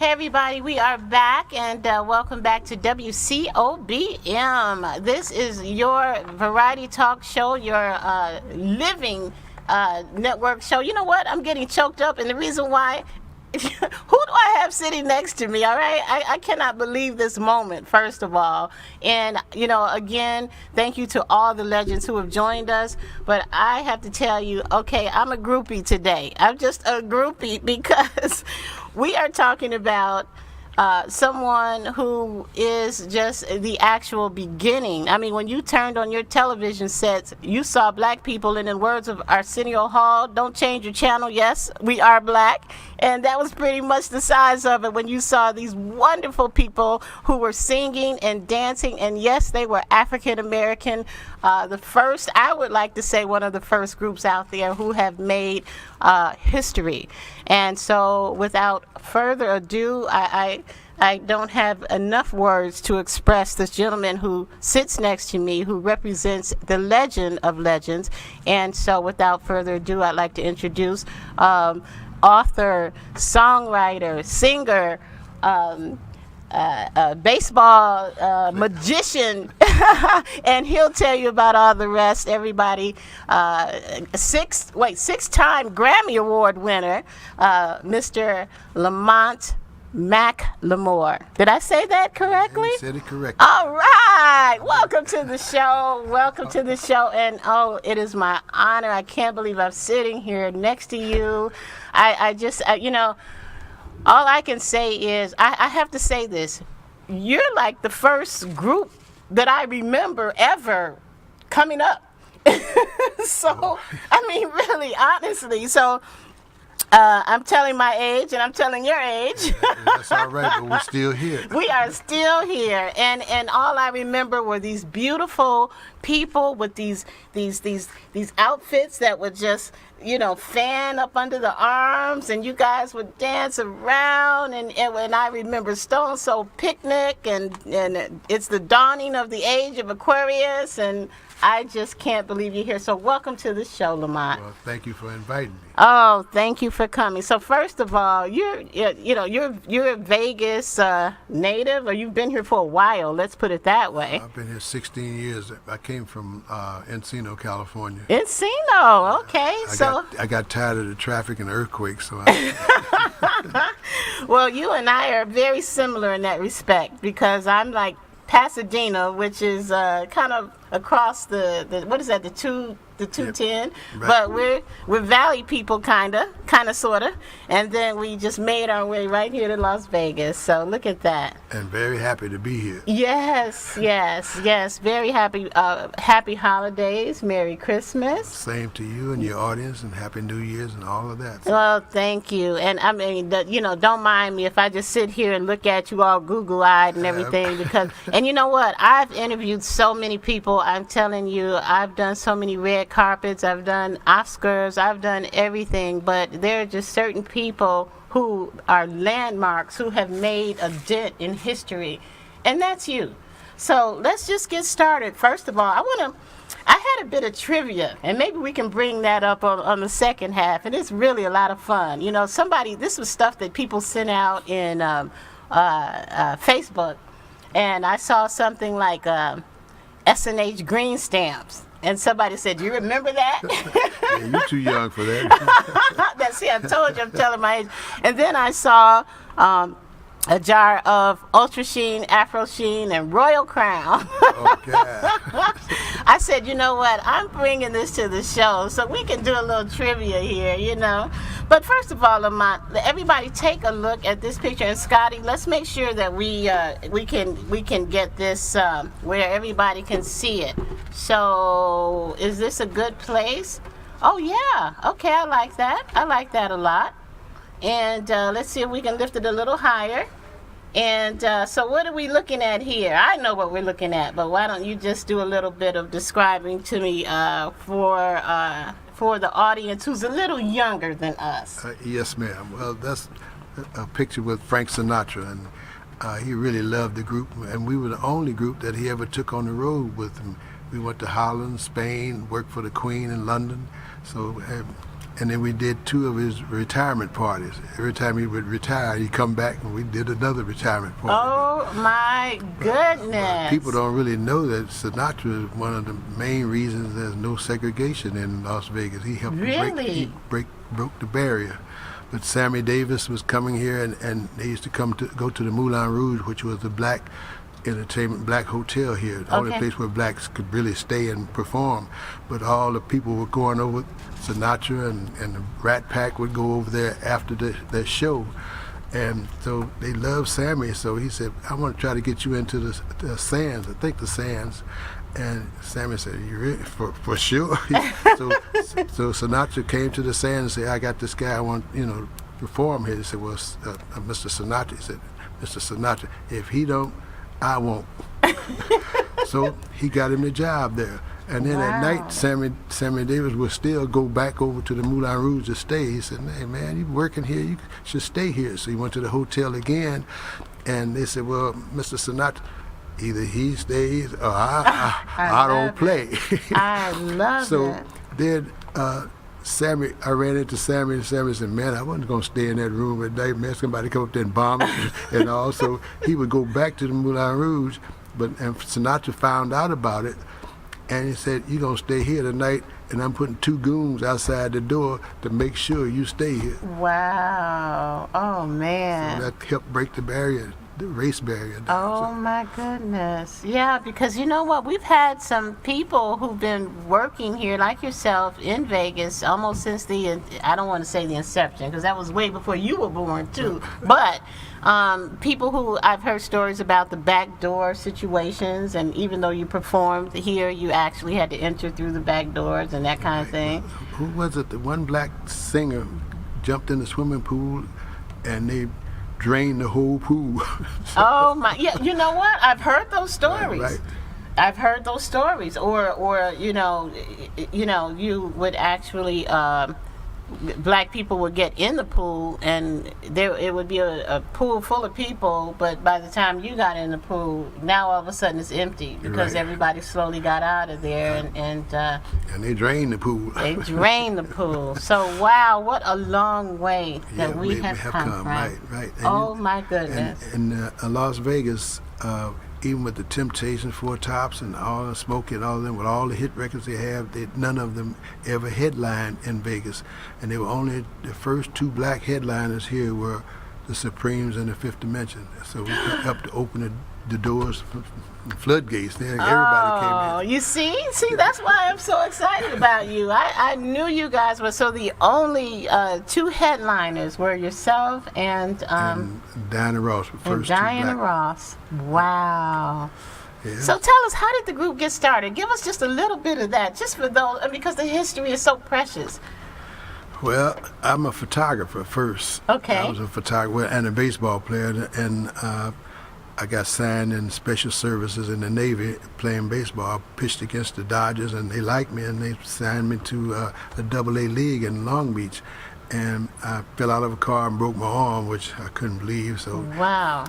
Hey everybody, we are back and welcome back to WCOBM. This is your variety talk show, your living network show. You know what? I'm getting choked up, and the reason why, who do I have sitting next to me? All right, I cannot believe this moment, first of all. And again, thank you to all the legends who have joined us. But I have to tell you, okay, I'm a groupie today. I'm just a groupie because we are talking about someone who is just the actual beginning. I mean, when you turned on your television sets, you saw black people, and in words of Arsenio Hall, don't change your channel, yes, we are black. And that was pretty much the size of it when you saw these wonderful people who were singing and dancing, and yes, they were African American. The first, I would like to say, one of the first groups out there who have made history. And so without further ado, I don't have enough words to express this gentleman who sits next to me, who represents the legend of legends. And so without further ado, I'd like to introduce author, songwriter, singer, baseball magician, and he'll tell you about all the rest. Everybody, six-time Grammy Award winner, Mr. Lamont McLemore. Did I say that correctly? You said it correctly. All right. Welcome to the show. Welcome to the show. And oh, it is my honor. I can't believe I'm sitting here next to you. I just, all I can say is, I have to say this. You're like the first group that I remember ever coming up. So, I mean, really, honestly. So, I'm telling my age, and I'm telling your age. That's all right, but we're still here. We are still here, and all I remember were these beautiful people with these outfits that would just fan up under the arms, and you guys would dance around, and I remember Stone Soul Picnic, and it's the dawning of the age of Aquarius, and I just can't believe you're here. So welcome to the show, Lamont. Well, thank you for inviting me. Oh, thank you for coming. So first of all, you're a Vegas native, or you've been here for a while. Let's put it that way. I've been here 16 years. I came from Encino, California. Encino, okay. I got tired of the traffic and earthquakes, so Well, you and I are very similar in that respect, because I'm like Pasadena, which is kind of across the what is that, the 210, right. But we're Valley people, kind of, sort of, and then we just made our way right here to Las Vegas. So look at that. And very happy to be here. Yes, very happy. Happy holidays, Merry Christmas. Same to you and your audience, and Happy New Year's and all of that. Well, thank you. And I mean, don't mind me if I just sit here and look at you all Google-eyed and everything, because, and you know what? I've interviewed so many people. I'm telling you, I've done so many red carpets, I've done Oscars, I've done everything, but there are just certain people who are landmarks, who have made a dent in history, and that's you. So let's just get started. First of all, I had a bit of trivia, and maybe we can bring that up on the second half, and it's really a lot of fun. This was stuff that people sent out in Facebook, and I saw something like S&H green stamps. And somebody said, "Do you remember that?" Yeah, you're too young for that. See, I told you, I'm telling my age. And then I saw a jar of Ultra Sheen, Afro Sheen, and Royal Crown. Okay. I said, you know what? I'm bringing this to the show so we can do a little trivia here, But first of all, Lamont, everybody take a look at this picture. And Scotty, let's make sure that we can get this where everybody can see it. So, is this a good place? Oh yeah. Okay, I like that. I like that a lot. And let's see if we can lift it a little higher. And so what are we looking at here? I know what we're looking at, but why don't you just do a little bit of describing to me for the audience who's a little younger than us? Yes, ma'am. Well, that's a picture with Frank Sinatra, and he really loved the group, and we were the only group that he ever took on the road with him. We went to Holland, Spain, worked for the Queen in London. So And then we did 2 of his retirement parties. Every time he would retire, he'd come back and we did another retirement party. Oh my goodness. People don't really know that Sinatra is one of the main reasons there's no segregation in Las Vegas. He helped broke the barrier. But Sammy Davis was coming here, and they used to go to the Moulin Rouge, which was the black entertainment, black hotel here, the only place where blacks could really stay and perform. But all the people were going over. Sinatra and the Rat Pack would go over there after the show. And so they loved Sammy, so he said, I want to try to get you into the Sands, I think the Sands. And Sammy said, you really? For sure? So Sinatra came to the Sands and said, I got this guy I want, perform here. He said, well, Mr. Sinatra. He said, Mr. Sinatra, if he don't, I won't. So he got him the job there. And then at night, Sammy Davis would still go back over to the Moulin Rouge to stay. He said, hey, man, you working here, you should stay here. So he went to the hotel again, and they said, well, Mr. Sinatra, either he stays or I don't play. I love it. So then I ran into Sammy, and Sammy said, man, I wasn't going to stay in that room at night, man. Somebody come up there and bomb it. And also, he would go back to the Moulin Rouge, and Sinatra found out about it. And he said, you're going to stay here tonight, and I'm putting 2 goons outside the door to make sure you stay here. Wow. Oh, man. So that helped break the barrier, the race barrier. Oh, my goodness. Yeah, because you know what? We've had some people who've been working here, like yourself, in Vegas almost since I don't want to say the inception, because that was way before you were born, too. But people who I've heard stories about the back door situations, and even though you performed here, you actually had to enter through the back doors and that kind of thing. Who was it? The one black singer jumped in the swimming pool, and they drained the whole pool. Oh my! Yeah, you know what? I've heard those stories. Right. I've heard those stories, or you you would actually. Black people would get in the pool, and it would be a pool full of people, but by the time you got in the pool, now all of a sudden it's empty because everybody slowly got out of there, and they drained the pool. They drained the pool. So wow, what a long way that we have come from. Right. And my goodness. And Las Vegas, even with the Temptations, Four Tops, and all the Smokey and all of them, with all the hit records they have, none of them ever headlined in Vegas. And they were only the first 2 black headliners here were the Supremes and the Fifth Dimension. So we helped to open the doors, the floodgates. Then everybody came in. You see, that's why I'm so excited about you. I knew you guys were the only 2 headliners were yourself and Diana Ross, the first 2 Diana black. Ross. Wow. Yeah. So tell us, how did the group get started? Give us just a little bit of that, just for those, because the history is so precious. Well, I'm a photographer first. Okay. I was a photographer and a baseball player, and I got signed in special services in the Navy playing baseball. I pitched against the Dodgers, and they liked me, and they signed me to a AA league in Long Beach. And I fell out of a car and broke my arm, which I couldn't believe. So wow.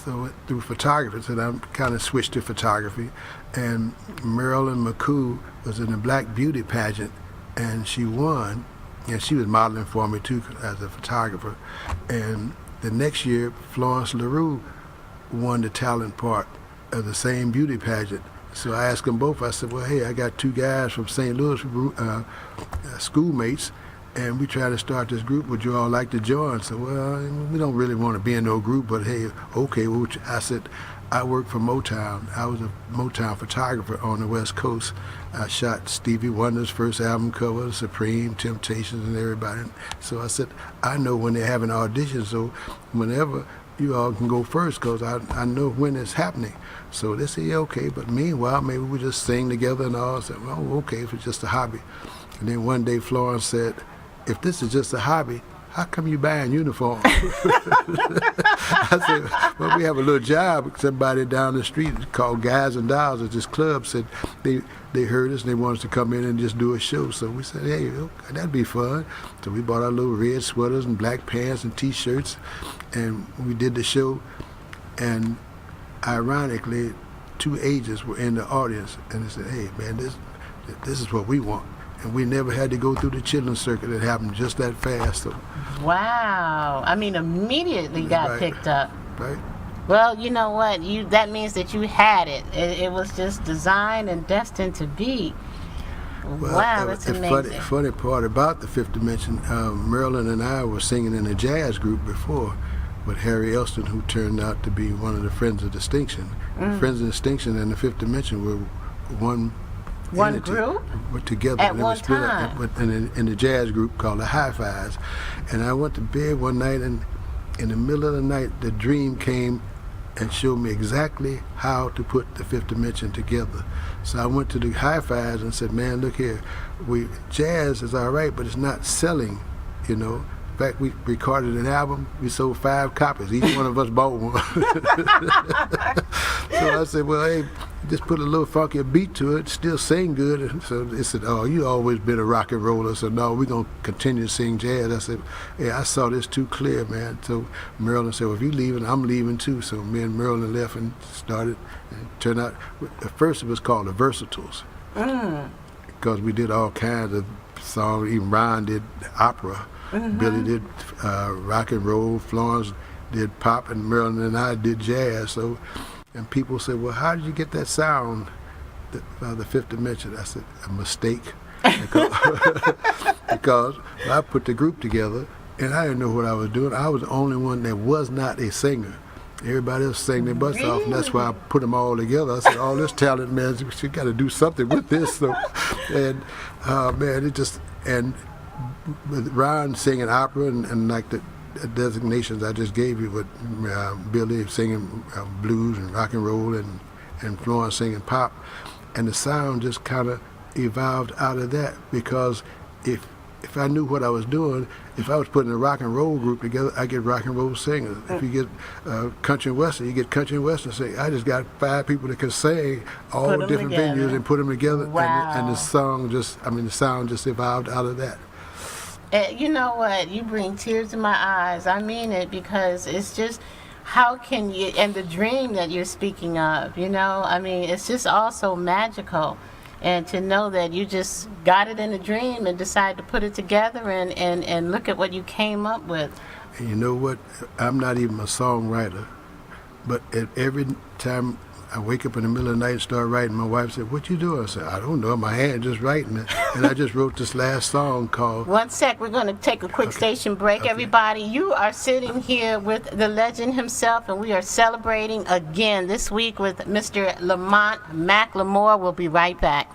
So through photography, so I kind of switched to photography. And Marilyn McCoo was in a Black Beauty pageant, and she won. And she was modeling for me too as a photographer. And the next year, Florence LaRue won the talent part of the same beauty pageant. So I asked them both, I said, well, hey, I got 2 guys from St. Louis, schoolmates, and we try to start this group. Would you all like to join? So, well, we don't really want to be in no group, but hey, okay. Well, I said, I work for Motown. I was a Motown photographer on the West Coast. I shot Stevie Wonder's first album cover, Supreme, Temptations, and everybody. So I said, I know when they're having auditions, so whenever you all can go first, because I know when it's happening. So they say, yeah, okay, but meanwhile, maybe we just sing together and all. I said, well, okay, if it's just a hobby. And then one day Florence said, if this is just a hobby, how come you buying uniforms? I said, well, we have a little job. Somebody down the street called Guys and Dolls at this club said they heard us and they wanted us to come in and just do a show. So we said, hey, okay, that'd be fun. So we bought our little red sweaters and black pants and T-shirts, and we did the show. And ironically, 2 agents were in the audience, and they said, hey, man, this is what we want. and we never had to go through the Chitlin circuit. It happened just that fast. So, Wow. I mean, immediately got Right. picked up. right? Well, you know what? That means that you had it. It was just designed and destined to be. Wow, that's the amazing. funny part about the Fifth Dimension, Marilyn and I were singing in a jazz group before with Harry Elston, who turned out to be one of the Friends of Distinction. Friends of Distinction and the Fifth Dimension were one entity, group? were together. At and they one were split up time? in a jazz group called the Hi-Fis. And I went to bed one night, and in the middle of the night, the dream came and showed me exactly how to put the Fifth Dimension together. So I went to the Hi-Fis and said, man, look here, jazz is all right, but it's not selling, you know. In fact, we recorded an album, we sold 5 copies. Each one of us bought one. So I said, well, hey, just put a little funky beat to it, still sing good. And so they said, oh, you always been a rock and roller, so no, we're going to continue to sing jazz. I said, yeah, I saw this too clear, man. So Marilyn said, well, if you're leaving, I'm leaving too. So me and Marilyn left and started. And it turned out, at first it was called the Versatiles. Because we did all kinds of songs. Even Ron did opera. Billy did rock and roll. Florence did pop, and Marilyn and I did jazz. So, and people say, well, how did you get that sound, the Fifth Dimension? I said, a mistake. Because I put the group together, and I didn't know what I was doing. I was the only one that was not a singer. Everybody else sang their butts off, and that's why I put them all together. I said, all this talent, man, you got to do something with this. So, and man, it just, and with Ron singing opera and like the designations I just gave you, with Billy singing blues and rock and roll, and Florence singing pop, and the sound just kind of evolved out of that. Because if I knew what I was doing, if I was putting a rock and roll group together, I get rock and roll singers. If you get country and western, you get country and western singers. I just got 5 people that can sing all different venues and put them together. Wow. And the song just, the sound just evolved out of that. You know what? You bring tears to my eyes. I mean it, because it's just, how can you, and the dream that you're speaking of, you know, I mean, it's just all so magical. And to know that you just got it in a dream and decided to put it together and look at what you came up with. And you know what? I'm not even a songwriter, but every time I wake up in the middle of the night and start writing, my wife said, what you doing? I said, I don't know, my hand just writing it. And I just wrote this last song called... One sec, we're going to take a quick station break. Okay. Everybody, you are sitting here with the legend himself, and we are celebrating again this week with Mr. Lamont McLemore. We'll be right back.